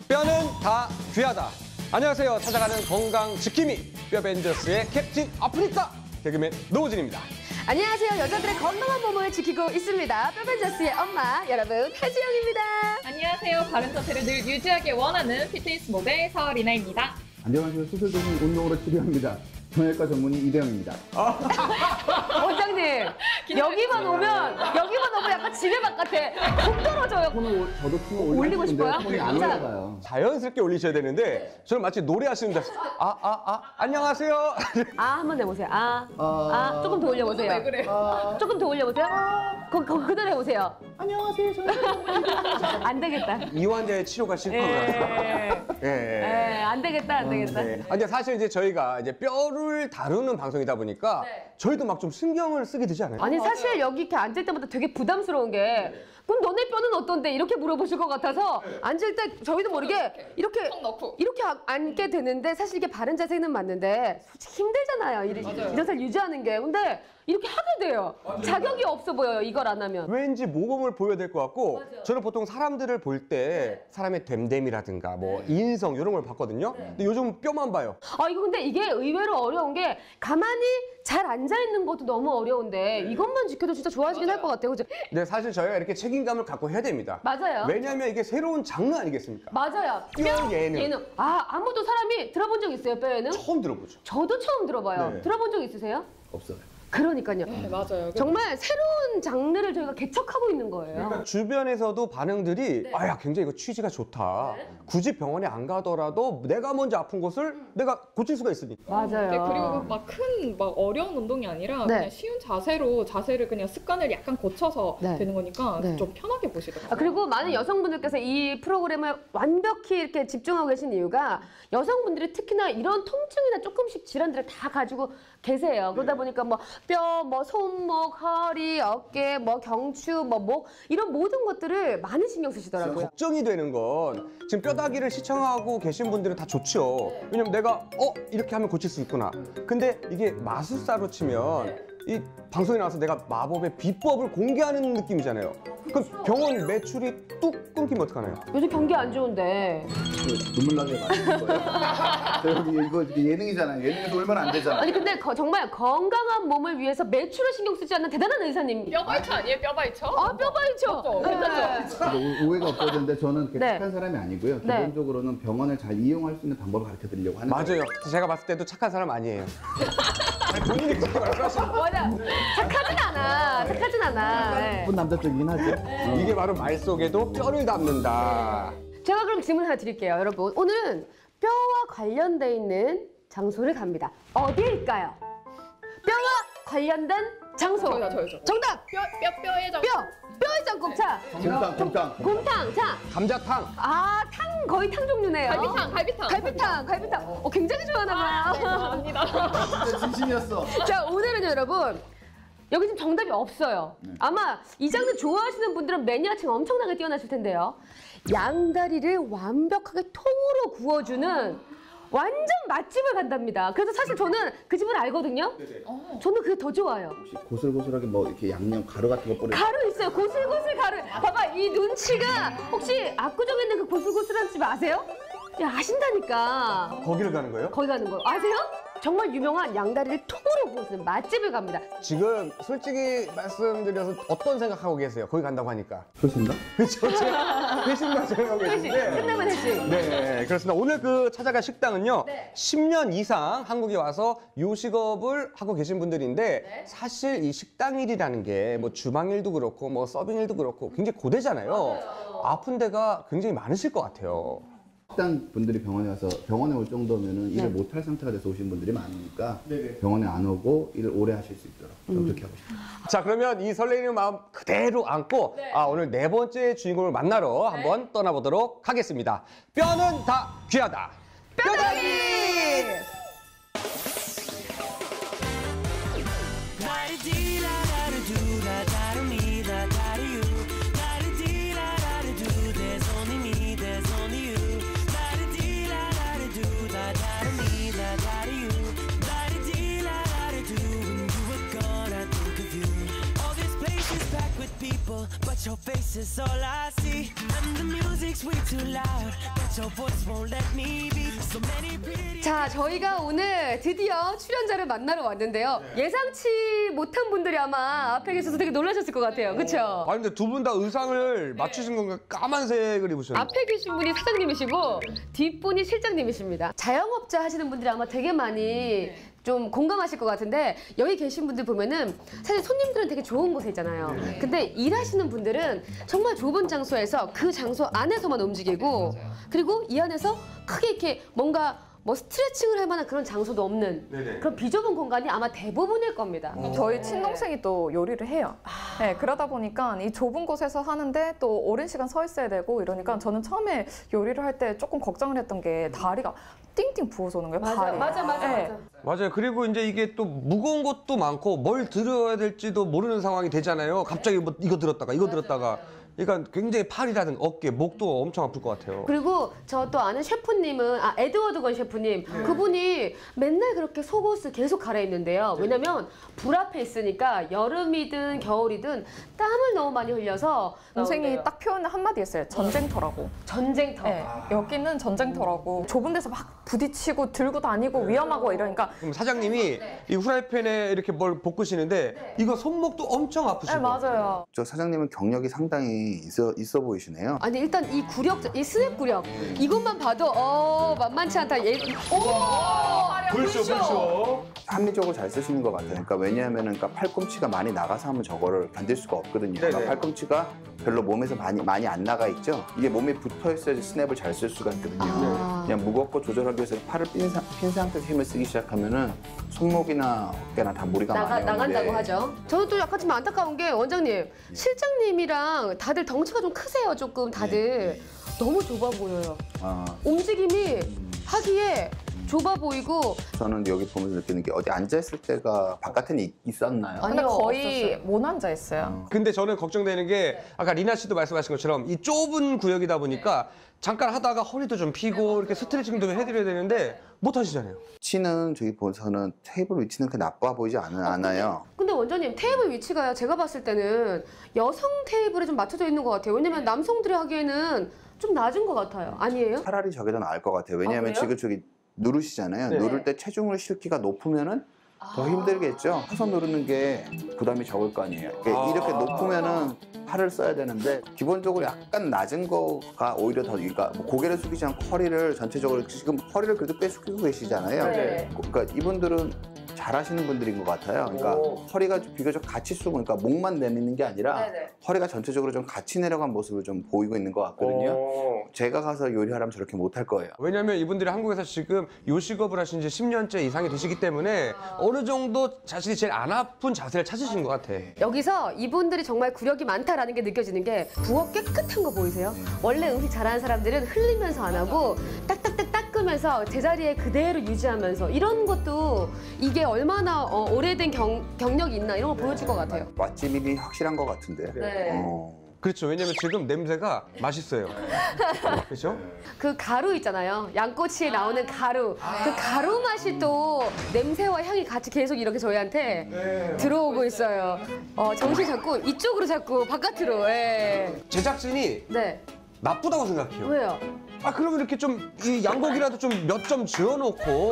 뼈는 다 귀하다. 안녕하세요. 찾아가는 건강 지킴이 뼈벤저스의 캡틴 아프리카 개그맨 노우진입니다. 안녕하세요. 여자들의 건강한 몸을 지키고 있습니다. 뼈벤저스의 엄마 여러분, 하지영입니다. 안녕하세요. 바른 자세를 늘 유지하길 원하는 피트니스 모델 서리나입니다. 안녕하세요. 수술전문 운동으로 치료합니다. 정형외과 전문의 이대영입니다. 원장님, 여기만 오면 약간 지뢰밭 같아. 속 떨어져요. 손을 저도 춤을 올리고 싶어요? 손이 안 진짜. 올라가요. 자연스럽게 올리셔야 되는데 저는 마치 노래하시는데 안녕하세요. 한번 해보세요. 조금 더 올려보세요. 왜 그래? 조금 더 올려보세요. 그대로 해보세요. 안녕하세요. 안 되겠다. 이완자의 치료가 싫구나. 안 되겠다. 네. 근데 사실 이제 저희가 이제 뼈를 다루는 방송이다 보니까 저희도 막 좀 신경을 쓰게 되지 않아요? 아니 사실 여기 이렇게 앉을 때마다 되게 부담스러운 게 그럼 너네 뼈는 어떤데? 이렇게 물어보실 것 같아서 앉을 때 저희도 모르게 이렇게 앉게 되는데 사실 이게 바른 자세는 맞는데 솔직히 힘들잖아요. 이 자세를 유지하는 게. 근데 이렇게 하게 돼요. 자격이 없어 보여요. 이걸 안 하면. 왠지 모범을 보여야 될 것 같고 저는 보통 사람들을 볼 때 사람의 됨됨이라든가 뭐 인성 이런 걸 봤거든요. 근데 요즘 뼈만 봐요. 근데 이게 의외로 어려운 게 가만히 잘 앉아있는 것도 너무 어려운데 이것만 지켜도 진짜 좋아지긴 할 것 같아요. 그죠? 근데 사실 저희가 이렇게 책임감을 갖고 해야 됩니다. 맞아요. 왜냐하면 이게 새로운 장르 아니겠습니까? 맞아요. 뼈 예능. 아무도 사람이 들어본 적 있어요, 뼈 예능? 처음 들어보죠. 저도 처음 들어봐요. 네. 들어본 적 있으세요? 없어요. 그러니까요. 네, 맞아요. 정말 새로운 장르를 저희가 개척하고 있는 거예요. 그러니까 주변에서도 반응들이 야 굉장히 이거 취지가 좋다. 굳이 병원에 안 가더라도 내가 먼저 아픈 곳을 내가 고칠 수가 있으니까. 맞아요. 네, 그리고 막 큰 어려운 운동이 아니라 그냥 쉬운 자세를 그냥 습관을 약간 고쳐서 되는 거니까 좀 편하게 보시더라고요. 그리고 많은 여성분들께서 이 프로그램을 완벽히 이렇게 집중하고 계신 이유가 여성분들이 특히나 이런 통증이나 조금씩 질환들을 다 가지고 계세요. 그러다 보니까 뭐 뼈, 뭐 손목, 허리, 어깨, 뭐 경추, 뭐 목 이런 모든 것들을 많이 신경 쓰시더라고요. 걱정이 되는 건 지금 뼈다귀를 시청하고 계신 분들은 다 좋죠. 왜냐면 내가 이렇게 하면 고칠 수 있구나. 근데 이게 마술사로 치면 이 방송에 나와서 내가 마법의 비법을 공개하는 느낌이잖아요. 그럼 병원 매출이 뚝 끊기면 어떡하나요? 요즘 경기 안 좋은데. 눈물 나게 만드는 거예요. 저 여기 이거 예능이잖아요. 예능에서 얼마나 안 되잖아요. 아니 근데 정말 건강한 몸을 위해서 매출을 신경 쓰지 않는 대단한 의사님. 뼈바이처 아니에요? 뼈바이처? 뼈바이처. 괜찮죠? 오해가 없어졌는데 저는 그렇게 착한 사람이 아니고요. 기본적으로는 병원을 잘 이용할 수 있는 방법을 가르쳐 드리려고 하는 거예요. 맞아요. 제가 봤을 때도 착한 사람 아니에요. 본인이 그렇게 말씀하시는 맞아. 착하진 않아. 예쁜 남자적이긴 하죠. 이게 바로 말 속에도 뼈를 담는다. 제가 그럼 질문 하나 드릴게요. 여러분, 오늘은 뼈와 관련돼 있는 장소를 갑니다. 어디일까요? 뼈와 관련된 장소. 저요. 정답! 뼈의 장. 뼈의 짱국차. 곰탕. 자, 감자탕. 탕 거의 탕 종류네요. 갈비탕. 굉장히 좋아하나 봐요. 네, 감사합니다. 진짜 진심이었어. 자, 오늘은요, 여러분. 여기 지금 정답이 없어요. 아마 이 장르 좋아하시는 분들은 매니아층 엄청나게 뛰어나실 텐데요. 양다리를 완벽하게 통으로 구워주는 완전 맛집을 간답니다. 그래서 사실 저는 그 집을 알거든요. 저는 그게 더 좋아요. 혹시 고슬고슬하게 뭐 이렇게 양념 가루 같은 거 뿌려. 가루 있어요. 고슬고슬 가루. 봐봐, 이 눈치가 혹시 압구정에 있는 그 고슬고슬한 집 아세요? 야, 아신다니까. 거기를 가는 거예요? 거기 가는 거 아세요? 정말 유명한 양다리를 통으로 구워주는 맛집을 갑니다. 지금 솔직히 말씀드려서 어떤 생각하고 계세요? 거기 간다고 하니까. 그렇습니다. 그렇죠. 회식만 생각하고 계신데. 끝나면 회식. 네, 그렇습니다. 오늘 그 찾아갈 식당은요. 10년 이상 한국에 와서 요식업을 하고 계신 분들인데 사실 이 식당 일이라는 게 뭐 주방 일도 그렇고 뭐 서빙 일도 그렇고 굉장히 고되잖아요. 아픈 데가 굉장히 많으실 것 같아요. 식당 분들이 병원에 와서 병원에 올 정도면은 일을 못할 상태가 돼서 오신 분들이 많으니까 병원에 안 오고 일을 오래 하실 수 있도록 저는 그렇게 하고 싶습니다. 자, 그러면 이 설레이는 마음 그대로 안고 오늘 네 번째 주인공을 만나러 한번 떠나보도록 하겠습니다. 뼈는 다 귀하다. 뼈다귀! But your face is all I see, and the music's 자, 저희가 오늘 드디어 출연자를 만나러 왔는데요. 예상치 못한 분들이 아마 앞에 계셔서 되게 놀라셨을 것 같아요. 그렇죠? 아니 근데 두 분 다 의상을 맞추신 건가요? 까만색을 입으셨는데. 앞에 계신 분이 사장님이시고 뒷분이 실장님이십니다. 자영업자 하시는 분들이 아마 되게 많이 좀 공감하실 것 같은데 여기 계신 분들 보면은 사실 손님들은 되게 좋은 곳에 있잖아요. 근데 일하시는 분들은 정말 좁은 장소에서 그 장소 안에서만 움직이고 그리고 이 안에서 크게 이렇게 뭔가 뭐 스트레칭을 할 만한 그런 장소도 없는 그런 비좁은 공간이 아마 대부분일 겁니다. 저희 친동생이 또 요리를 해요. 네, 그러다 보니까 이 좁은 곳에서 하는데 또 오랜 시간 서 있어야 되고 이러니까 저는 처음에 요리를 할 때 조금 걱정을 했던 게 다리가 띵띵 부어서 오는 거예요. 발이. 맞아. 맞아요. 그리고 이제 이게 또 무거운 것도 많고 뭘 들어야 될지도 모르는 상황이 되잖아요. 갑자기 뭐 이거 들었다가 이거 들었다가. 그러니까 굉장히 팔이라든가 어깨, 목도 엄청 아플 것 같아요. 그리고 저 또 아는 셰프님은 에드워드 건 셰프님 그분이 맨날 그렇게 속옷을 계속 갈아입는데요. 왜냐면 불 앞에 있으니까 여름이든 겨울이든 땀을 너무 많이 흘려서 동생이 딱 표현을 한마디 했어요. 전쟁터라고. 전쟁터. 네, 여기는 전쟁터라고. 좁은 데서 막 부딪히고 들고 다니고 위험하고 이러니까. 그럼 사장님이 이 후라이팬에 이렇게 뭘 볶으시는데 이거 손목도 엄청 아프시고. 네, 맞아요. 저 사장님은 경력이 상당히 있어 보이시네요. 아니 일단 이 구력, 이 스냅 구력 이것만 봐도 만만치 않다. 불쇼. 합리적으로 잘 쓰시는 것 같아요. 그러니까 왜냐하면 그러니까 팔꿈치가 많이 나가서 하면 저거를 견딜 수가 없거든요. 그러니까 팔꿈치가 별로 몸에서 많이 안 나가 있죠. 이게 몸에 붙어 있어야지 스냅을 잘 쓸 수가 있거든요. 그냥 무겁고 조절하기 위해서 팔을 핀 상태에서 힘을 쓰기 시작하면은 손목이나 어깨나 다 무리가 많이 오는데 나간다고 하죠. 저는 또 약간 좀 안타까운 게 원장님, 실장님이랑 다들 덩치가 좀 크세요. 조금 다들 너무 좁아 보여요. 움직임이 하기에 좁아 보이고. 저는 여기 보면서 느끼는 게 어디 앉아있을 때가 바깥에는 있었나요? 근데 아니요, 거의 없었어요. 못 앉아 있어요. 근데 저는 걱정되는 게 아까 리나 씨도 말씀하신 것처럼 이 좁은 구역이다 보니까 잠깐 하다가 허리도 좀 피고 이렇게 스트레칭도 해드려야 되는데 못 하시잖아요. 위치는 저기 보면서는 테이블 위치는 그렇게 나빠 보이지 않아요. 근데 원장님 테이블 위치가요. 제가 봤을 때는 여성 테이블에 좀 맞춰져 있는 것 같아요. 왜냐면 남성들이 하기에는 좀 낮은 것 같아요. 아니에요? 차라리 저게 더 나을 것 같아요. 왜냐하면 그래요? 지금 저기 누르시잖아요. 네. 누를 때 체중을 실기가 높으면은 더 힘들겠죠. 서서 누르는 게 부담이 적을 거 아니에요. 이렇게 높으면은 팔을 써야 되는데 기본적으로 약간 낮은 거가 오히려 더 그러니까 뭐 고개를 숙이지 않고 허리를 전체적으로 지금 허리를 그래도 꽤 숙이고 계시잖아요. 네. 그러니까 이분들은 잘하시는 분들인 것 같아요. 그러니까 허리가 비교적 같이 숙고 그러니까 목만 내미는 게 아니라 허리가 전체적으로 좀 같이 내려간 모습을 좀 보이고 있는 것 같거든요. 제가 가서 요리하라면 저렇게 못할 거예요. 왜냐면 이분들이 한국에서 지금 요식업을 하신 지 10년째 이상이 되시기 때문에 어느 정도 자신이 제일 안 아픈 자세를 찾으신 것 같아. 여기서 이분들이 정말 구력이 많다라는 게 느껴지는 게 부엌 깨끗한 거 보이세요? 원래 음식 잘하는 사람들은 흘리면서 안 하고 딱딱딱 닦으면서 제자리에 그대로 유지하면서 이런 것도 이게 얼마나 오래된 경력이 있나 이런 걸 보여줄 것 같아요. 맛집이 확실한 것 같은데. 네. 그렇죠. 왜냐면 지금 냄새가 맛있어요. 그렇죠? 그 가루 있잖아요. 양꼬치에 나오는 가루. 그 가루 맛이 또 냄새와 향이 같이 계속 이렇게 저희한테 들어오고 있어요. 정신 자꾸 이쪽으로 자꾸 바깥으로. 제작진이 네. 나쁘다고 생각해요. 왜요? 그러면 이렇게 좀 이 양고기라도 좀 몇 점 지어놓고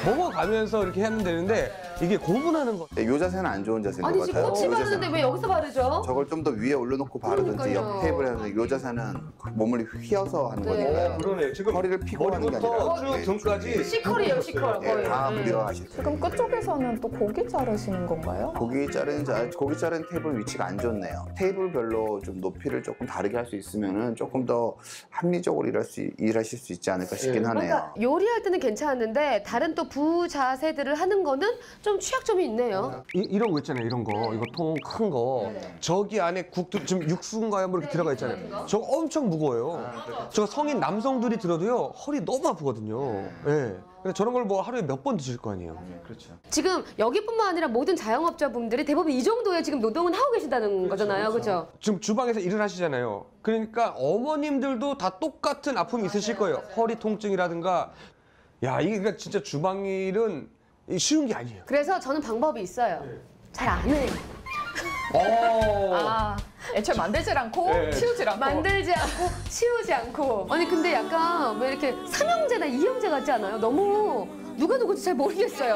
먹어가면서 이렇게 하면 되는데 이게 고분하는 거. 요 자세는 안 좋은 자세인 아니 것 지금 같아요. 꼬치 요 바르는데 자세는. 왜 여기서 바르죠? 저걸 좀 더 위에 올려놓고 바르든지 그러니까요. 옆 테이블에서 요 자세는 몸을 휘어서 하는 거니까요. 그러네. 지금 허리를 피고 하는 게 머리부터 아니라 쭉 등까지. 시컬이에요, 시컬. 거의. 다 무리가 가실 거예요. 지금 끝쪽에서는 또 고기 자르시는 건가요? 고기 자르는 테이블 위치가 안 좋네요. 테이블별로 좀 높이를 조금 다르게 할 수 있으면은 조금 더 합리적으로 일하실 수 있지 않을까 싶긴 하네요. 그러니까 요리할 때는 괜찮은데 다른 또 부자세들을 하는 거는 좀 취약점이 있네요. 이런 거 있잖아요. 이런 거. 이거 통 큰 거. 저기 안에 국도 지금 육수인가요? 뭐 이렇게 들어가 있잖아요. 저거 엄청 무거워요. 저 성인 남성들이 들어도요. 허리 너무 아프거든요. 예. 근데 저런 걸 뭐 하루에 몇 번 드실 거 아니에요. 그렇죠. 지금 여기뿐만 아니라 모든 자영업자분들이 대부분 이 정도의 지금 노동은 하고 계신다는 거잖아요. 그렇죠? 지금 주방에서 일을 하시잖아요. 그러니까 어머님들도 다 똑같은 아픔이 있으실 거예요. 허리 통증이라든가. 야, 이게 그러니까 진짜 주방 일은 쉬운 게 아니에요. 그래서 저는 방법이 있어요. 잘 안 해요. 애초에 만들질 않고 네. 치우질 않고. 만들지 않고 치우지 않고. 아니 근데 약간 왜 이렇게 삼형제나 이형제 같지 않아요? 너무 누가 누구지 잘 모르겠어요.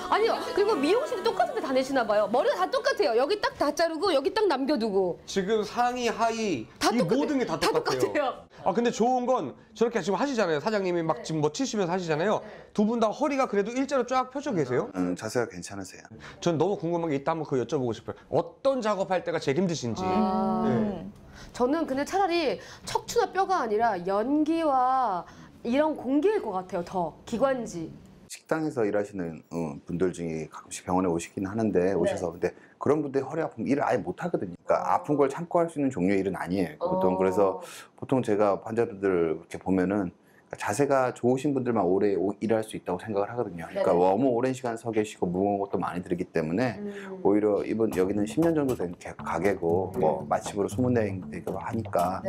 아니요. 그리고 미용실도 똑같은 데 다니시나 봐요. 머리가 다 똑같아요. 여기 딱 다 자르고 여기 딱 남겨두고. 지금 상의, 하의 다 이 똑같아요. 모든 게 다 다 똑같아요. 똑같아요. 아 근데 좋은 건 저렇게 지금 하시잖아요. 사장님이 막 지금 뭐 치시면서 하시잖아요. 두 분 다 허리가 그래도 일자로 쫙 펴져 계세요? 자세가 괜찮으세요. 전 너무 궁금한 게 있다 한번 그거 여쭤보고 싶어요. 어떤 작업할 때가 제일 힘드신지. 네. 저는 근데 차라리 척추나 뼈가 아니라 연기와 이런 공기일 것 같아요. 더 기관지. 식당에서 일하시는 분들 중에 가끔씩 병원에 오시긴 하는데 오셔서 근데 그런 분들이 허리 아프면 일을 아예 못 하거든요. 그러니까 아픈 걸 참고 할 수 있는 종류의 일은 아니에요. 보통 그래서 보통 제가 환자분들 이렇게 보면은 자세가 좋으신 분들만 오래 일할 수 있다고 생각을 하거든요. 그러니까 너무 오랜 시간 서 계시고 무거운 것도 많이 들기 때문에 오히려 이분 여기는 10년 정도 된 가게고 뭐 맛집으로 소문내기도 하니까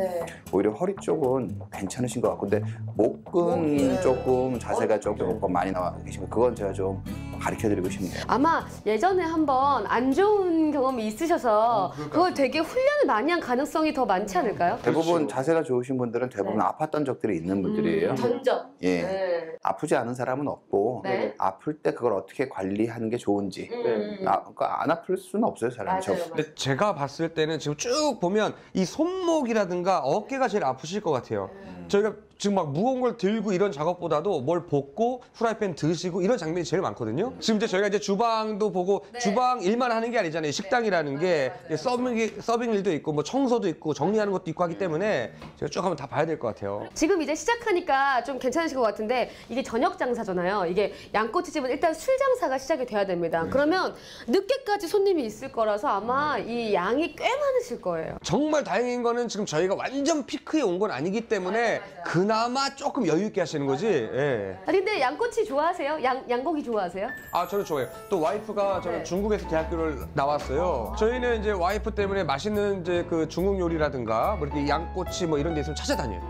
오히려 허리 쪽은 괜찮으신 것 같고 근데 목은 조금 자세가 조금 많이 나와 계시면 그건 제가 좀 가르쳐드리고 싶네요. 아마 예전에 한번 안 좋은 경험이 있으셔서 그걸 되게 훈련을 많이 한 가능성이 더 많지 않을까요? 대부분 자세가 좋으신 분들은 대부분 아팠던 적들이 있는 분들이에요. 전적. 예. 네. 아프지 않은 사람은 없고 네. 아플 때 그걸 어떻게 관리하는 게 좋은지 그러니까 안 아플 수는 없어요 사람이. 맞아요. 근데 제가 봤을 때는 지금 쭉 보면 이 손목이라든가 어깨가 제일 아프실 것 같아요. 저희가 지금 막 무거운 걸 들고 이런 작업보다도 뭘 볶고 후라이팬 드시고 이런 장면이 제일 많거든요. 지금 이제 저희가 이제 주방도 보고 주방 일만 하는 게 아니잖아요. 식당이라는 게 서빙 일도 있고 뭐 청소도 있고 정리하는 것도 있고 하기 때문에 제가 쭉 한번 다 봐야 될 것 같아요. 지금 이제 시작하니까 좀 괜찮으실 것 같은데 이게 저녁 장사잖아요. 이게 양꼬치집은 일단 술 장사가 시작이 돼야 됩니다. 그러면 늦게까지 손님이 있을 거라서 아마 이 양이 꽤 많으실 거예요. 정말 다행인 거는 지금 저희가 완전 피크에 온 건 아니기 때문에 그나마 조금 여유 있게 하시는 거지. 예. 아, 근데 양꼬치 좋아하세요? 양고기 좋아하세요? 아, 저는 좋아해요. 또 와이프가 저는 중국에서 대학교를 나왔어요. 저희는 이제 와이프 때문에 맛있는 이제 그 중국 요리라든가 뭐 이렇게 양꼬치 뭐 이런 데 있으면 찾아다녀요. 네,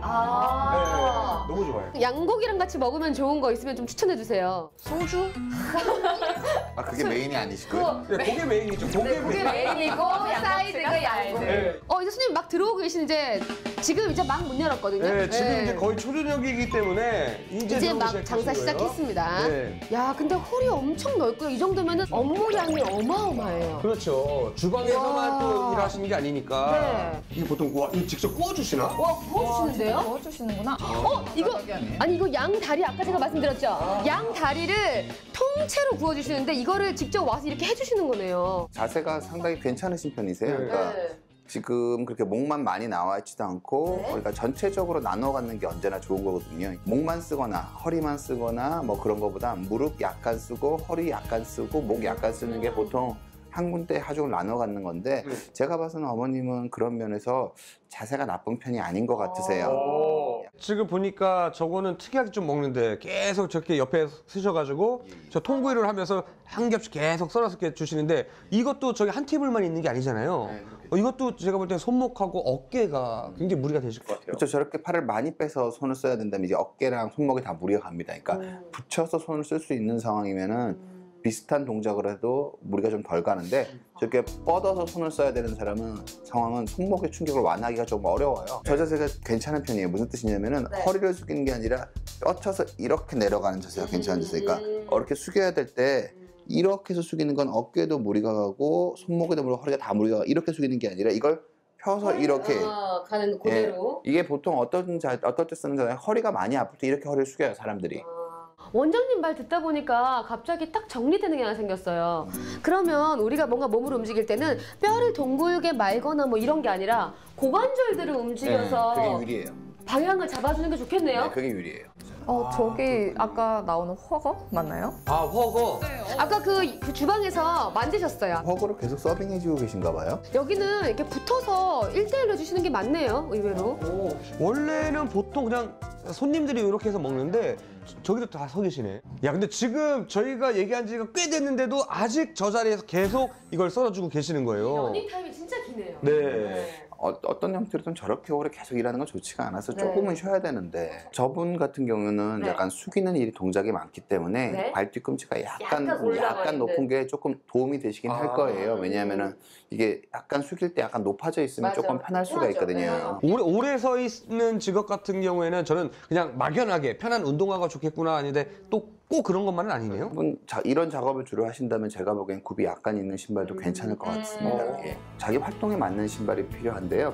너무 좋아요. 양고기랑 같이 먹으면 좋은 거 있으면 좀 추천해 주세요. 소주? 아 그게 메인이 아니시고요? 네, 그게 메인이죠. 그게 그게 메인이고 사이드가 양고기. 네. 이제 손님 막 들어오고 계시는데 지금 이제 막 문 열었거든요. 네, 지금 네. 이제 거의 초저녁이기 때문에 이제 막 들어오기 장사 시작하신 거예요. 시작했습니다. 네. 야, 근데 홀이 엄청 넓고요. 이 정도면은 업무량이 어마어마해요. 그렇죠. 주방에서만 와. 또 일하시는 게 아니니까. 네. 이게 보통 와, 이거 직접 구워주시나? 와, 구워주시는데요? 넣어주시는구나. 이거 아니 이거 양 다리 아까 제가 말씀드렸죠. 양 다리를 통째로 구워주시는데 이거를 직접 와서 이렇게 해주시는 거네요. 자세가 상당히 괜찮으신 편이세요. 그러니까 지금 그렇게 목만 많이 나와 있지도 않고 그러니까 전체적으로 나눠 갖는 게 언제나 좋은 거거든요. 목만 쓰거나 허리만 쓰거나 뭐 그런 거보다 무릎 약간 쓰고 허리 약간 쓰고 목 약간 쓰는 게 보통 한 군데 하중을 나눠 갖는 건데 제가 봐서는 어머님은 그런 면에서 자세가 나쁜 편이 아닌 것 같으세요. 지금 보니까 저거는 특이하게 좀 먹는데 계속 저렇게 옆에 쓰셔가지고 저 통구이를 하면서 한 겹씩 계속 썰어서 이렇게 주시는데 이것도 저기 한 테이블만 있는 게 아니잖아요. 이것도 제가 볼 때 손목하고 어깨가 굉장히 무리가 되실 것 같아요. 그렇죠. 저렇게 팔을 많이 빼서 손을 써야 된다면 이제 어깨랑 손목에 다 무리가 갑니다. 그러니까 붙여서 손을 쓸 수 있는 상황이면은 비슷한 동작을 해도 무리가 좀 덜 가는데 저렇게 뻗어서 손을 써야 되는 상황은 손목의 충격을 완화하기가 좀 어려워요. 저 자세가 괜찮은 편이에요. 무슨 뜻이냐면은 허리를 숙이는 게 아니라 뻗쳐서 이렇게 내려가는 자세가 괜찮은 자세니까 이렇게 숙여야 될 때 이렇게 해서 숙이는 건 어깨에도 무리가 가고 손목에도 무리가 허리가 다 무리가 가고 이렇게 숙이는 게 아니라 이걸 펴서 이렇게 가는 그대로. 이게 보통 어떨 때 쓰는 자세는 허리가 많이 아플 때 이렇게 허리를 숙여요 사람들이. 원장님 말 듣다 보니까 갑자기 딱 정리되는 게 하나 생겼어요. 그러면 우리가 뭔가 몸을 움직일 때는 뼈를 둥글게 말거나 뭐 이런 게 아니라 고관절들을 움직여서 그게 유리해요. 방향을 잡아주는 게 좋겠네요. 네, 그게 유리해요. 저기 아까 나오는 허거 맞나요? 아, 허거. 아까 그 주방에서 만드셨어요. 허그를 계속 서빙해주고 계신가 봐요. 여기는 이렇게 붙어서 1대1로 해주시는 게 많네요, 의외로. 원래는 보통 그냥 손님들이 이렇게 해서 먹는데 저기도 다 서 계시네. 야, 근데 지금 저희가 얘기한 지가 꽤 됐는데도 아직 저 자리에서 계속 이걸 썰어주고 계시는 거예요. 러닝 타임이 진짜 기네요. 네. 어떤 형태로든 저렇게 오래 계속 일하는 건 좋지가 않아서 조금은 쉬어야 되는데 저분 같은 경우는 약간 숙이는 일이 동작이 많기 때문에 발 뒤꿈치가 약간 높은 게 조금 도움이 되시긴 할 거예요. 왜냐하면은 이게 약간 숙일 때 약간 높아져 있으면 조금 편할 수가 있거든요. 오래 서 있는 직업 같은 경우에는 저는 그냥 막연하게 편한 운동화가 좋겠구나 하는데 또 꼭 그런 것만은 아니네요. 이런 작업을 주로 하신다면 제가 보기엔 굽이 약간 있는 신발도 괜찮을 것 같습니다. 예. 자기 활동에 맞는 신발이 필요한데요.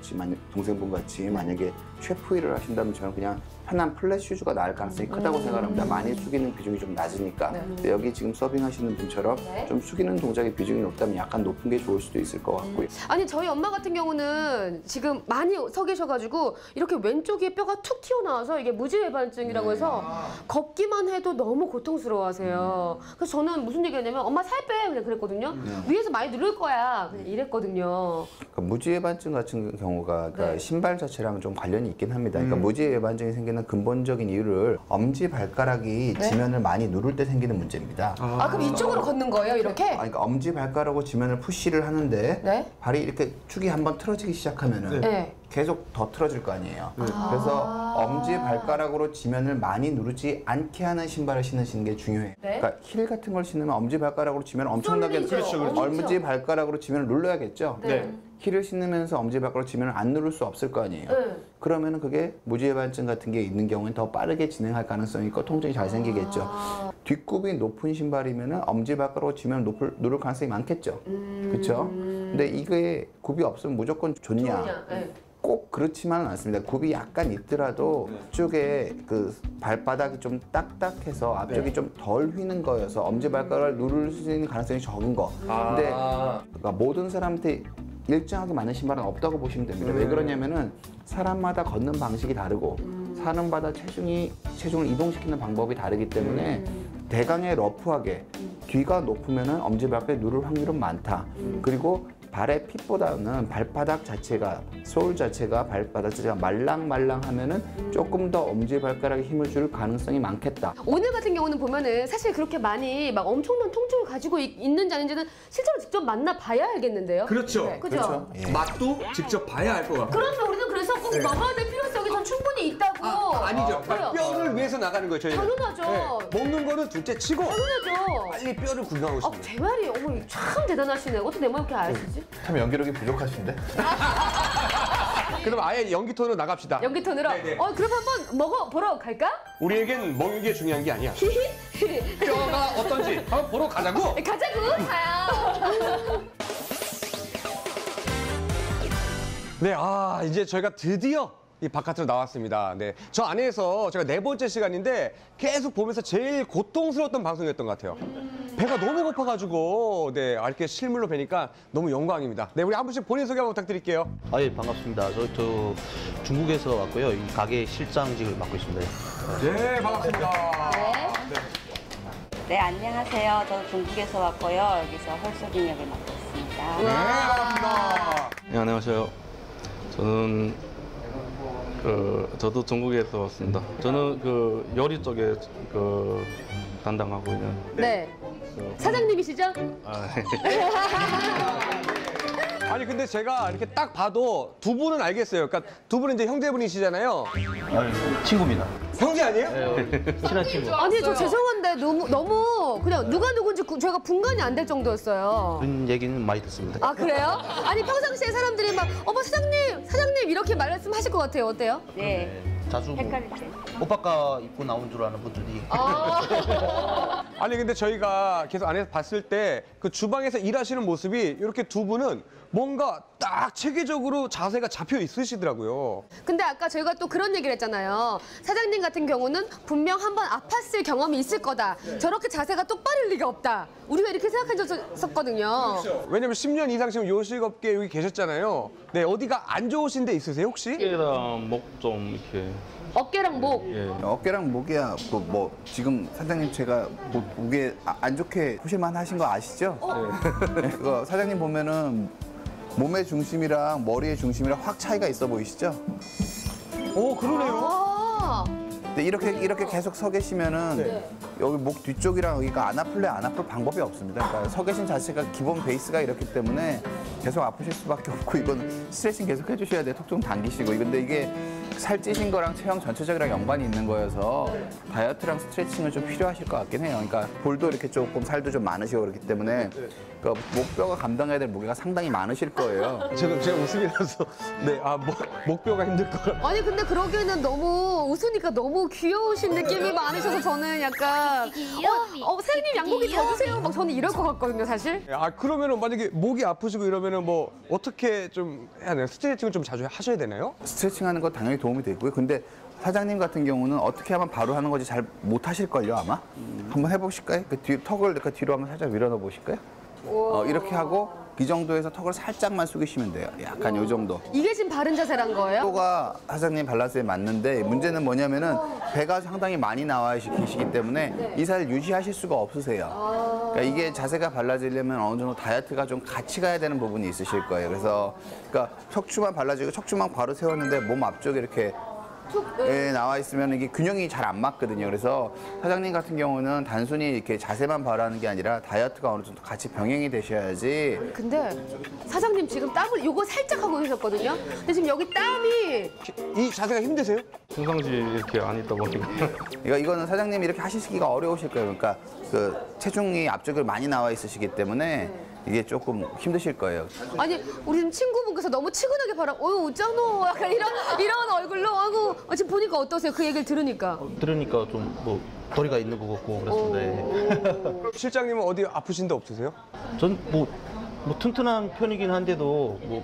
동생분 같이 만약에 셰프 일을 하신다면 저는 그냥 편한 플랫 슈즈가 나을 가능성이 크다고 생각합니다. 많이 숙이는 비중이 좀 낮으니까. 근데 여기 지금 서빙하시는 분처럼 좀 숙이는 동작의 비중이 높다면 약간 높은 게 좋을 수도 있을 것 같고요. 아니 저희 엄마 같은 경우는 지금 많이 서 계셔가지고 이렇게 왼쪽에 뼈가 툭 튀어나와서 이게 무지외반증이라고 해서 걷기만 해도 너무 고통스러워하세요. 그래서 저는 무슨 얘기냐면 엄마 살 빼 그냥 그랬거든요. 위에서 많이 누를 거야 그냥 이랬거든요. 그러니까 무지외반증 같은 경우가 그러니까 신발 자체랑 좀 관련이 있긴 합니다. 그러니까 무지외반증이 생기는 근본적인 이유를 엄지 발가락이 지면을 많이 누를 때 생기는 문제입니다. 아 그럼 이쪽으로 걷는 거예요 이렇게? 그러니까 엄지 발가락으로 지면을 푸시를 하는데 발이 이렇게 축이 한번 틀어지기 시작하면은 계속 더 틀어질 거 아니에요. 그래서 엄지 발가락으로 지면을 많이 누르지 않게 하는 신발을 신으시는 게 중요해요. 그러니까 힐 같은 걸 신으면 엄지 발가락으로 지면 엄청나게 엄지 발가락으로 지면을 눌러야겠죠. 힐을 신으면서 엄지발가락으로 지면을 안 누를 수 없을 거 아니에요. 그러면은 그게 무지외반증 같은 게 있는 경우는 더 빠르게 진행할 가능성이 있고 통증이 잘 생기겠죠. 뒷굽이 높은 신발이면은 엄지발가락으로 지면을 누를 가능성이 많겠죠. 그렇죠? 근데 이게 굽이 없으면 무조건 좋냐? 꼭 그렇지만은 않습니다. 굽이 약간 있더라도 앞쪽에 그 발바닥이 좀 딱딱해서 앞쪽이 좀 덜 휘는 거여서 엄지발가락을 누를 수 있는 가능성이 적은 거. 근데 그러니까 모든 사람한테 일정하게 맞는 신발은 없다고 보시면 됩니다. 왜 그러냐면은 사람마다 걷는 방식이 다르고 사람마다 체중을 이동시키는 방법이 다르기 때문에 대강의 러프하게 뒤가 높으면은 엄지발가락에 누를 확률은 많다. 그리고 발의 핏보다는 발바닥 자체가 소울 자체가 발바닥 자체가 말랑말랑하면은 조금 더 엄지발가락에 힘을 줄 가능성이 많겠다. 오늘 같은 경우는 보면은 사실 그렇게 많이 막 엄청난 통증을 가지고 있는지 아닌지는 실제로 직접 만나 봐야 알겠는데요. 그렇죠. 그죠? 맛도 직접 봐야 알 것 같고. 그러면 우리는 그래서 꼭 먹어야 될 필요성이 더 충분히 있다고. 아니죠. 그래요. 뼈를 위해서 나가는 거예요, 저희는. 당연하죠. 먹는 거는 둘째 치고 당연하죠. 빨리 뼈를 구경하고 싶어요. 제 말이 어머 참 대단하시네. 어떻게 내 말 이렇게 아시지? 참 연기력이 부족하신데? 그럼 아예 연기 톤으로 나갑시다. 연기 톤으로. 네네. 그럼 한번 먹어보러 갈까? 우리에겐 먹는 게 중요한 게 아니야. 뼈가 어떤지 한번 보러 가자고. 가자고. 가요. 네, 이제 저희가 드디어 이 바깥으로 나왔습니다. 네, 저 안에서 제가 4번째 시간인데 계속 보면서 제일 고통스러웠던 방송이었던 것 같아요. 배가 너무 고파가지고 이렇게 실물로 뵈니까 너무 영광입니다. 네, 우리 한 분씩 본인 소개 한번 부탁드릴게요. 예, 반갑습니다. 저 중국에서 왔고요. 이 가게 실장직을 맡고 있습니다. 네, 반갑습니다. 네, 안녕하세요. 저는 중국에서 왔고요. 여기서 홀서빙 역을 맡고 있습니다. 네, 반갑습니다. 네, 안녕하세요. 저는 저도 중국에서 왔습니다. 저는 요리 쪽에 담당하고 있는. 네. 사장님이시죠? 아니 근데 제가 이렇게 딱 봐도 두 분은 알겠어요. 그러니까 두 분은 이제 형제분이시잖아요. 친구입니다. 형제 아니에요? 친한 친구. 아니 저 죄송한데 너무 그냥 누가 누군지 저희가 분간이 안 될 정도였어요. 그런 얘기는 많이 듣습니다. 아 그래요? 아니 평상시에 사람들이 막 어머 사장님 이렇게 말씀하실 것 같아요. 어때요? 네, 자주 헷갈릴 때. 오빠가 입고 나온 줄 아는 분들이 아니 근데 저희가 계속 안에서 봤을 때 그 주방에서 일하시는 모습이 이렇게 두 분은 뭔가 딱 체계적으로 자세가 잡혀 있으시더라고요. 근데 아까 저희가 또 그런 얘기를 했잖아요. 사장님 같은 경우는 분명 한번 아팠을 경험이 있을 거다. 저렇게 자세가 똑바를 리가 없다. 우리가 이렇게 생각한 적 있었거든요. 왜냐면 10년 이상 지금 요식업계 여기 계셨잖아요. 네, 어디가 안 좋으신 데 있으세요 혹시? 어깨랑 목 좀 이렇게. 어깨랑 목. 예. 어깨랑 목이야 뭐 지금 사장님 제가 목에 안 좋게 보실만 하신 거 아시죠? 네. 그거 사장님 보면은 몸의 중심이랑 머리의 중심이랑 확 차이가 있어 보이시죠? 오 그러네요. 아, 근데 이렇게 계속 서 계시면은 여기 목 뒤쪽이랑 여기가 안 아플래 안 아플 방법이 없습니다. 그러니까 서 계신 자체가 기본 베이스가 이렇기 때문에 계속 아프실 수밖에 없고 이건 스트레칭 계속 해주셔야 돼요. 톡 좀 당기시고. 근데 이게 살찌신 거랑 체형 전체적이랑 연관이 있는 거여서 다이어트랑 스트레칭은 좀 필요하실 것 같긴 해요. 그러니까 볼도 이렇게 조금 살도 좀 많으시고 그렇기 때문에 그러니까 목뼈가 감당해야 될 무게가 상당히 많으실 거예요. 제가 웃음이 나서 네, 목뼈가 힘들 것 같아요. 아니 근데 그러기에는 너무 웃으니까 너무 귀여우신 느낌이 많으셔서 저는 약간 선생님 양고기 더 주세요 막 저는 이럴 것 같거든요 사실. 그러면은 만약에 목이 아프시고 이러면은 뭐 어떻게 좀 해야 되나요? 스트레칭을 좀 자주 하셔야 되나요? 스트레칭 하는 거 당연히 도움이 되고요. 근데 사장님 같은 경우는 어떻게 하면 바로 하는 건지 잘 못 하실걸요, 아마? 한번 해보실까요? 턱을 이렇게 뒤로 한번 살짝 밀어넣어 보실까요? 이렇게 하고 이 정도에서 턱을 살짝만 숙이시면 돼요. 약간 이 정도. 이게 지금 바른 자세란 거예요? 속도가 사장님 밸런스에 맞는데 문제는 뭐냐면은 배가 상당히 많이 나와 계시기 때문에 이 살을 유지하실 수가 없으세요. 그러니까 이게 자세가 발라지려면 어느 정도 다이어트가 좀 같이 가야 되는 부분이 있으실 거예요. 그래서 그러니까 척추만 발라지고 척추만 바로 세웠는데 몸 앞쪽에 이렇게 나와 있으면 이게 균형이 잘 안 맞거든요. 그래서 사장님 같은 경우는 단순히 이렇게 자세만 바라는 게 아니라 다이어트가 어느 정도 같이 병행이 되셔야지. 근데 사장님 지금 땀을 요거 살짝 하고 계셨거든요. 근데 지금 여기 땀이 이 자세가 힘드세요? 평상시에 이렇게 안 있다 보니까 그러니까 이거는 사장님이 이렇게 하시기가 어려우실 거예요. 그러니까 그 체중이 앞쪽에 많이 나와 있으시기 때문에 이게 조금 힘드실 거예요. 아니 우리 지금 친구분께서 너무 치근하게 바라. 웃잖아. 약간 이런 얼굴로. 아이고 지금 보니까 어떠세요? 그 얘기를 들으니까. 들으니까 좀 뭐 도리가 있는 것 같고 그랬는데 실장님은 어디 아프신 데 없으세요? 전 뭐 튼튼한 편이긴 한데도 뭐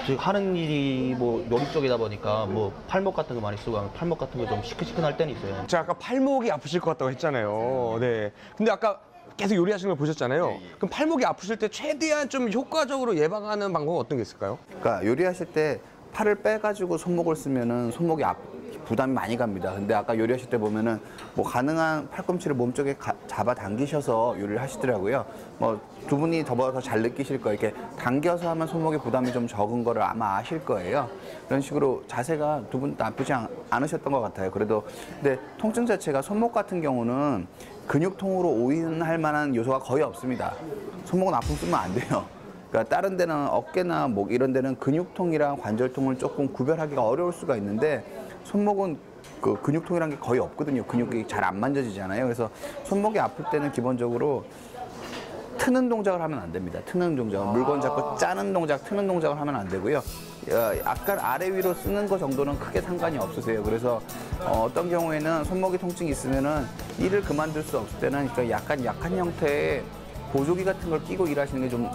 지금 하는 일이 뭐 요리 쪽이다 보니까 뭐 팔목 같은 거 많이 쓰고 하면 팔목 같은 거 좀 시큰시큰할 때는 있어요. 제가 아까 팔목이 아프실 것 같다고 했잖아요. 네. 근데 아까 계속 요리하시는 걸 보셨잖아요. 그럼 팔목이 아프실 때 최대한 좀 효과적으로 예방하는 방법은 어떤 게 있을까요? 그러니까 요리하실 때 팔을 빼가지고 손목을 쓰면은 손목이 부담이 많이 갑니다. 근데 아까 요리하실 때 보면은 뭐 가능한 팔꿈치를 몸쪽에 잡아 당기셔서 요리를 하시더라고요. 뭐 두 분이 더 잘 느끼실 거예요. 이렇게 당겨서 하면 손목에 부담이 좀 적은 거를 아마 아실 거예요. 이런 식으로 자세가 두 분 나쁘지 않으셨던 것 같아요. 그래도 근데 통증 자체가 손목 같은 경우는 근육통으로 오인할 만한 요소가 거의 없습니다. 손목은 아픔 쓰면 안 돼요. 그러니까 다른 데는 어깨나 목 이런 데는 근육통이랑 관절통을 조금 구별하기가 어려울 수가 있는데 손목은 그 근육통이란 게 거의 없거든요. 근육이 잘 안 만져지잖아요. 그래서 손목이 아플 때는 기본적으로 트는 동작을 하면 안 됩니다. 트는 동작을 물건 잡고 짜는 동작, 트는 동작을 하면 안 되고요. 약간 아래 위로 쓰는 거 정도는 크게 상관이 없으세요. 그래서 어떤 경우에는 손목이 통증이 있으면은 일을 그만둘 수 없을 때는 그러니까 약간 약한 형태의 보조기 같은 걸 끼고 일하시는 게 좀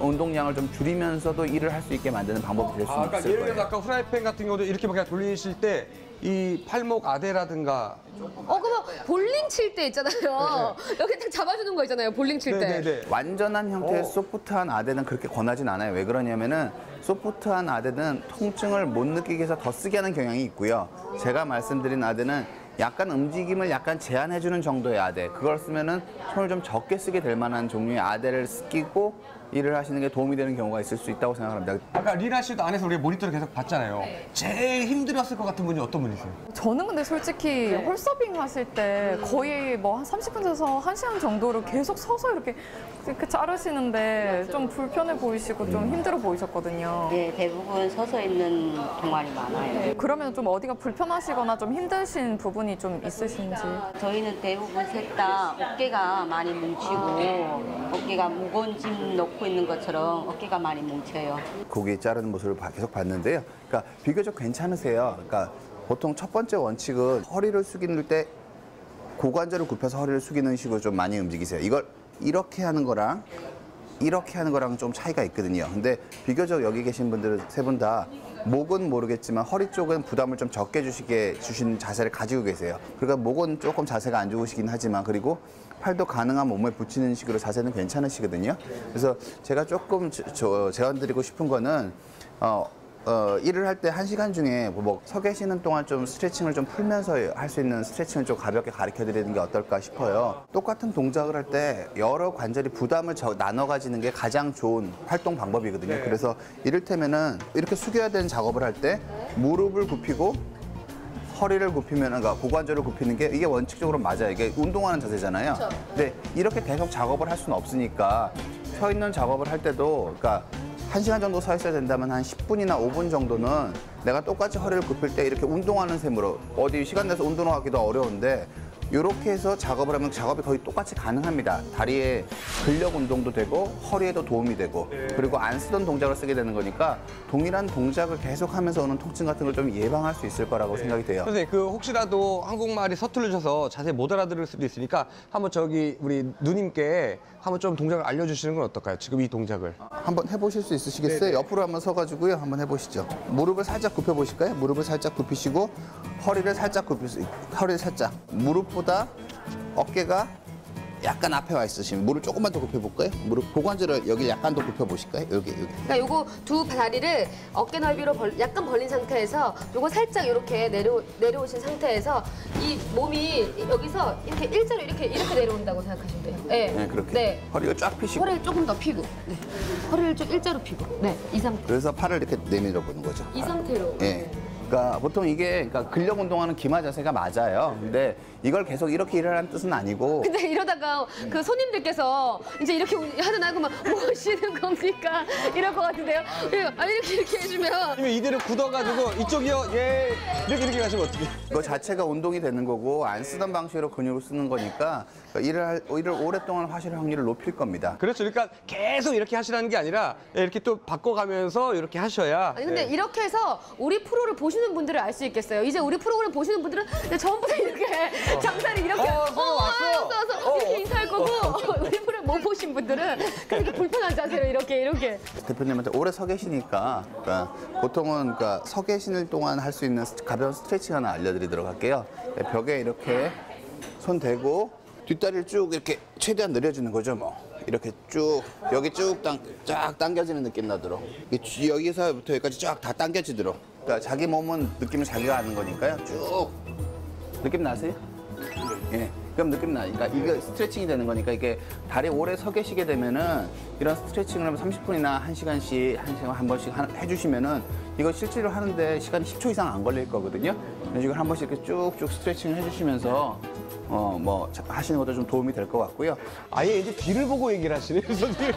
운동량을 좀 줄이면서도 일을 할 수 있게 만드는 방법이 될 수 있을 그러니까 거예요. 예를 들어서 아까 후라이팬 같은 경우도 이렇게 막 그냥 돌리실 때 이 팔목 아대라든가 그러면 볼링 칠 때 있잖아요. 여기 딱 잡아주는 거 있잖아요. 볼링 칠 때. 네네네. 완전한 형태의 소프트한 아대는 그렇게 권하진 않아요. 왜 그러냐면은 소프트한 아대는 통증을 못 느끼게 해서 더 쓰게 하는 경향이 있고요. 제가 말씀드린 아대는 약간 움직임을 약간 제한해주는 정도의 아대. 그걸 쓰면은 손을 좀 적게 쓰게 될 만한 종류의 아대를 끼고 일을 하시는 게 도움이 되는 경우가 있을 수 있다고 생각합니다. 아까 리나 씨도 안에서 우리가 모니터를 계속 봤잖아요. 제일 힘들었을 것 같은 분이 어떤 분이세요? 저는 근데 솔직히 홀서빙 하실 때 거의 뭐 한 30분에서 1시간 정도를 계속 서서 이렇게 자르시는데 좀 불편해 보이시고 좀 힘들어 보이셨거든요. 네, 대부분 서서 있는 동아리 많아요. 그러면 좀 어디가 불편하시거나 좀 힘드신 부분이 좀 있으신지. 저희는 대부분 셋 다 어깨가 많이 뭉치고 어깨가 무거운 짐 놓고 있는 것처럼 어깨가 많이 뭉쳐요. 고기 자르는 모습을 계속 봤는데요. 그러니까 비교적 괜찮으세요. 그러니까 보통 첫 번째 원칙은 허리를 숙이는 때 고관절을 굽혀서 허리를 숙이는 식으로 좀 많이 움직이세요. 이걸 이렇게 하는 거랑 이렇게 하는 거랑 좀 차이가 있거든요. 근데 비교적 여기 계신 분들은 세 분 다 목은 모르겠지만 허리 쪽은 부담을 좀 적게 주신 자세를 가지고 계세요. 그러니까 목은 조금 자세가 안 좋으시긴 하지만 그리고 팔도 가능한 몸에 붙이는 식으로 자세는 괜찮으시거든요. 그래서 제가 조금 제안드리고 싶은 거는 일을 할 때 1시간 중에 뭐 서 계시는 동안 좀 스트레칭을 좀 풀면서 할 수 있는 스트레칭을 좀 가볍게 가르쳐 드리는 게 어떨까 싶어요. 똑같은 동작을 할 때 여러 관절이 부담을 나눠 가지는 게 가장 좋은 활동 방법이거든요. 네. 그래서 이를테면은 이렇게 숙여야 되는 작업을 할 때 무릎을 굽히고 허리를 굽히면, 그러니까 고관절을 굽히는 게 이게 원칙적으로 맞아요. 이게 운동하는 자세잖아요. 근데 이렇게 계속 작업을 할 수는 없으니까 서 있는 작업을 할 때도, 그러니까 1시간 정도 서 있어야 된다면 한 10분이나 5분 정도는 내가 똑같이 허리를 굽힐 때 이렇게 운동하는 셈으로 어디 시간 내서 운동하기도 어려운데 이렇게 해서 작업을 하면 작업이 거의 똑같이 가능합니다. 다리에 근력 운동도 되고 허리에도 도움이 되고 그리고 안 쓰던 동작을 쓰게 되는 거니까 동일한 동작을 계속하면서 오는 통증 같은 걸 좀 예방할 수 있을 거라고 생각이 돼요. 선생님, 그 혹시라도 한국말이 서툴르셔서 자세히 못 알아들을 수도 있으니까 한번 저기 우리 누님께 한번 좀 동작을 알려주시는 건 어떨까요? 지금 이 동작을. 한번 해보실 수 있으시겠어요? 옆으로 한번 서가지고요. 한번 해보시죠. 무릎을 살짝 굽혀보실까요? 무릎을 살짝 굽히시고 허리를 살짝 굽히세요. 허리를 살짝. 무릎보다 어깨가 약간 앞에 와 있으시면 무릎 조금만 더 굽혀볼까요? 무릎 고관절을 여기 약간 더 굽혀보실까요? 여기. 그러니까 요거 두 다리를 어깨 넓이로 약간 벌린 상태에서 요거 살짝 이렇게 내려오신 상태에서 이 몸이 여기서 이렇게 일자로 이렇게 내려온다고 생각하시면 돼요. 네. 네, 그렇게. 네. 허리를 쫙 펴시고. 허리를 조금 더 펴고. 네. 허리를 좀 일자로 펴고. 네. 이 상태. 그래서 팔을 이렇게 내밀어 보는 거죠. 이 상태로. 예. 그러니까 보통 이게 그러니까 근력 운동하는 기마 자세가 맞아요. 근데 이걸 계속 이렇게 일하라는 뜻은 아니고 근데 이러다가 그 손님들께서 이제 이렇게 하는 알고 막 뭐 하시는 겁니까? 이럴 것 같은데요. 아니 이렇게 해주면 아니면 이대로 굳어가지고 이쪽이요, 예, 이렇게 가시면 어떻게? 이거 자체가 운동이 되는 거고 안 쓰던 방식으로 근육을 쓰는 거니까 일을 오랫동안 하실 확률을 높일 겁니다. 그렇죠. 그러니까 계속 이렇게 하시라는 게 아니라 이렇게 또 바꿔가면서 이렇게 하셔야. 아니 근데 네. 이렇게 해서 우리 프로를 보시는 분들을 알 수 있겠어요. 이제 우리 프로그램 보시는 분들은 전부 다 이렇게 장사를 이렇게 왔어 이렇게 인사할 거고 우리 프로그램 못 보신 분들은 그렇게 불편한 자세로 이렇게 대표님한테 오래 서 계시니까 그러니까 보통은 그러니까 서 계시는 동안 할 수 있는 가벼운 스트레칭 하나 알려드리도록 할게요. 벽에 이렇게 손 대고 뒷다리를 쭉 이렇게 최대한 늘려주는 거죠. 뭐 이렇게 쭉 여기 쫙 당겨지는 느낌 나도록 여기서부터 여기까지 쫙 다 당겨지도록. 그러니까 자기 몸은 느낌을 자기가 아는 거니까요. 쭉 느낌 나세요? 예. 그럼 느낌 나니까 이게 스트레칭이 되는 거니까 이게 다리 오래 서 계시게 되면은 이런 스트레칭을 하면 30분이나 1시간씩 한 번씩 해주시면은 이거 실제로 하는데 시간이 10초 이상 안 걸릴 거거든요. 그래서 이걸 한 번씩 이렇게 쭉쭉 스트레칭을 해주시면서 뭐 하시는 것도 좀 도움이 될 것 같고요. 아예 이제 뒤를 보고 얘기를 하시네요, 선생님.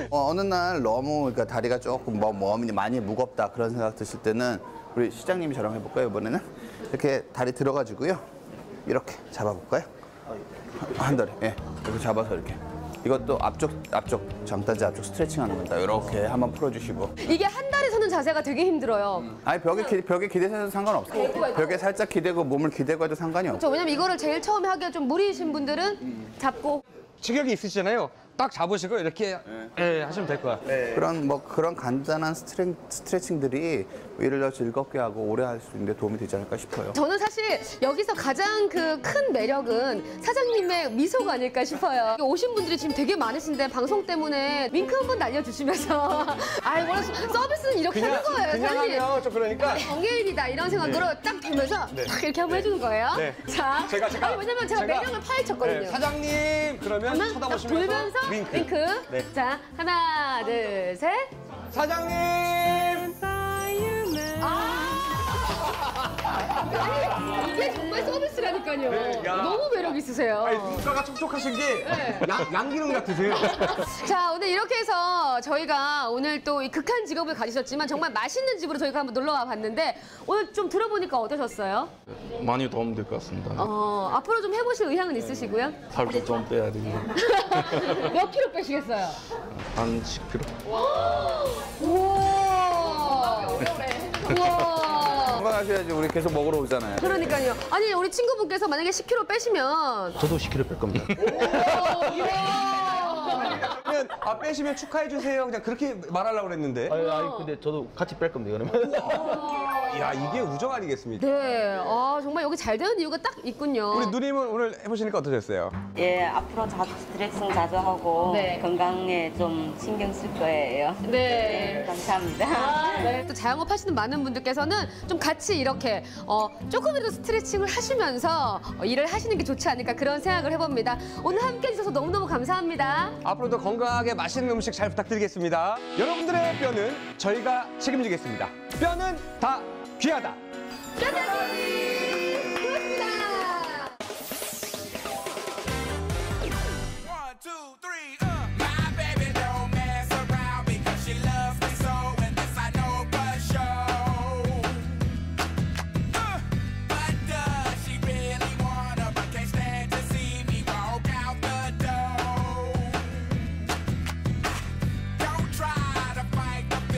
어느 날 너무 그러니까 다리가 조금 몸이 많이 무겁다 그런 생각 드실 때는 우리 시장님이처럼 해볼까요 이번에는? 이렇게 다리 들어가지고요. 이렇게 잡아볼까요? 한 다리, 예, 이렇게 잡아서 이렇게. 이것도 앞쪽 장단지 앞쪽 스트레칭 하는 겁니다. 이렇게 한번 풀어주시고. 이게 한 다리 서는 자세가 되게 힘들어요. 아니 벽에 기대서 상관없어요. 벽에 살짝 기대고 몸을 기대고 해도 상관이 없어요. 그렇죠. 왜냐면 이거를 제일 처음에 하기가 좀 무리이신 분들은 잡고 체격이 있으시잖아요. 딱 잡으시고 이렇게 하시면 될 거야. 그런 간단한 스트레칭들이 일을 더 즐겁게 하고 오래 할 수 있는 데 도움이 되지 않을까 싶어요. 저는 사실 여기서 가장 그 큰 매력은 사장님의 미소가 아닐까 싶어요. 오신 분들이 지금 되게 많으신데 방송 때문에 윙크 한번 날려주시면서 아이 원래 서비스는 이렇게 하는 거예요. 그냥 사장님. 하면 좀 그러니까. 정해일이다 이런 생각으로 딱 보면서 딱 이렇게 한번 해주는 거예요. 네. 자, 제가- 아니, 왜냐면 제가 매력을 파헤쳤거든요. 네, 사장님 그러면 그러면 딱 쳐다보시면서 돌면서 윙크. 네. 자, 하나, 둘, 셋. 사장님. 아니, 이게 정말 서비스라니까요. 네, 야. 너무 매력 있으세요. 아니, 눈가가 촉촉하신 게 네. 양기름 같으세요. 자, 오늘 이렇게 해서 저희가 오늘 또 이 극한 직업을 가지셨지만 정말 맛있는 집으로 저희가 한번 놀러 와 봤는데 오늘 좀 들어보니까 어떠셨어요? 많이 도움될 것 같습니다. 앞으로 좀 해보실 의향은 있으시고요? 살도 좀 빼야 되고 몇 킬로 빼시겠어요? 한 10kg. 우와! 우와! 건강하셔야지 우리 계속 먹으러 오잖아요. 그러니까요. 아니, 우리 친구분께서 만약에 10킬로 빼시면 저도 10kg 뺄 겁니다. 그러면 빼시면 축하해 주세요. 그냥 그렇게 말하려고 그랬는데. 아니 근데 저도 같이 뺄 겁니다. 그러면. 야, 이게 우정 아니겠습니까? 네, 정말 여기 잘 되는 이유가 딱 있군요. 우리 누님은 오늘 해보시니까 어떠셨어요? 예, 앞으로 스트레칭 자주 하고 네. 건강에 좀 신경 쓸 거예요. 네. 감사합니다. 네. 또 자영업 하시는 많은 분들께서는 좀 같이 이렇게 조금이라도 스트레칭을 하시면서 일을 하시는 게 좋지 않을까 그런 생각을 해봅니다. 오늘 함께 해주셔서 너무너무 감사합니다. 앞으로도 건강하게 맛있는 음식 잘 부탁드리겠습니다. 여러분들의 뼈는 저희가 책임지겠습니다. 뼈는 다 귀하다. 뼈다귀!